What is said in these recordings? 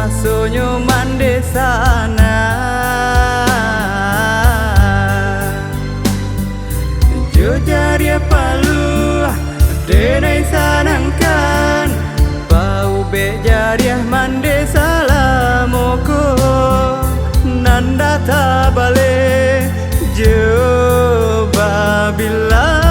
masuknya mandi sana Jojaria palu denai sanangkan bau bejariah mandi salamoko nanda tabale coba bilang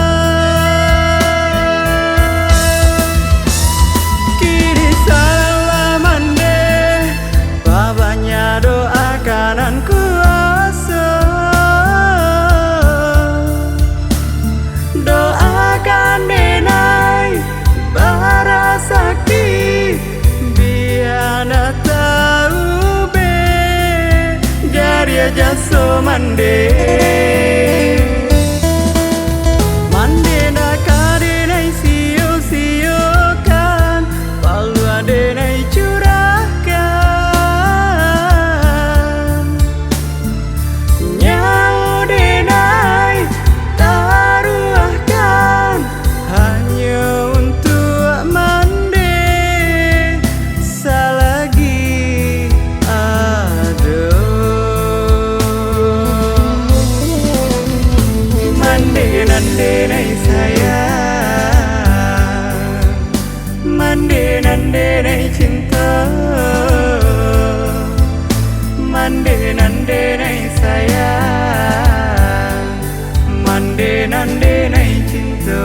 jaso mande na kade nai sio kan palu ade nai curahkan nyau de nai taruahkan hanya untuk mande selagi ada nande nai sayang mande nande nai cinta mande nande nai sayang mande nande nai cinta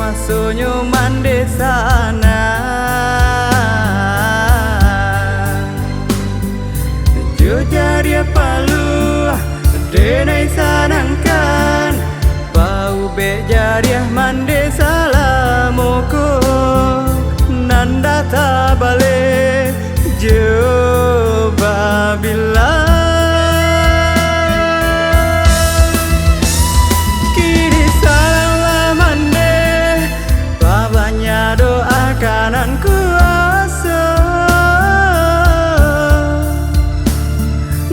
masuknya mandi sana Jojaria palu denai sanangkan bau bejariah mandi salamoko nanda tabale coba bilang kanan kuasa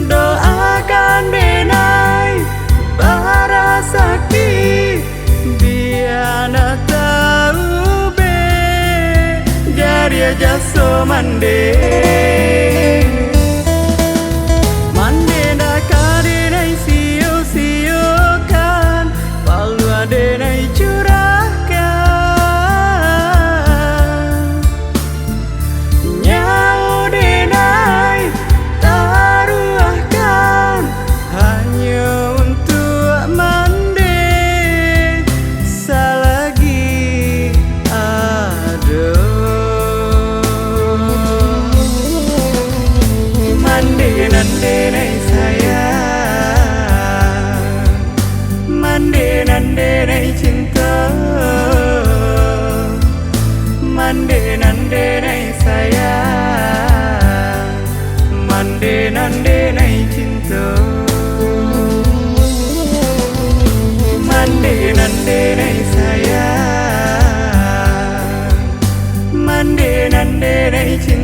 doakan benai bara sakti biana tahu be jari jaso mande na kade nai sio kan palu ade nai nande nai sayang mande nande nai cinta mande nande nai sayang mande nande nai cinta mande nande nai sayang mande nande nai cinta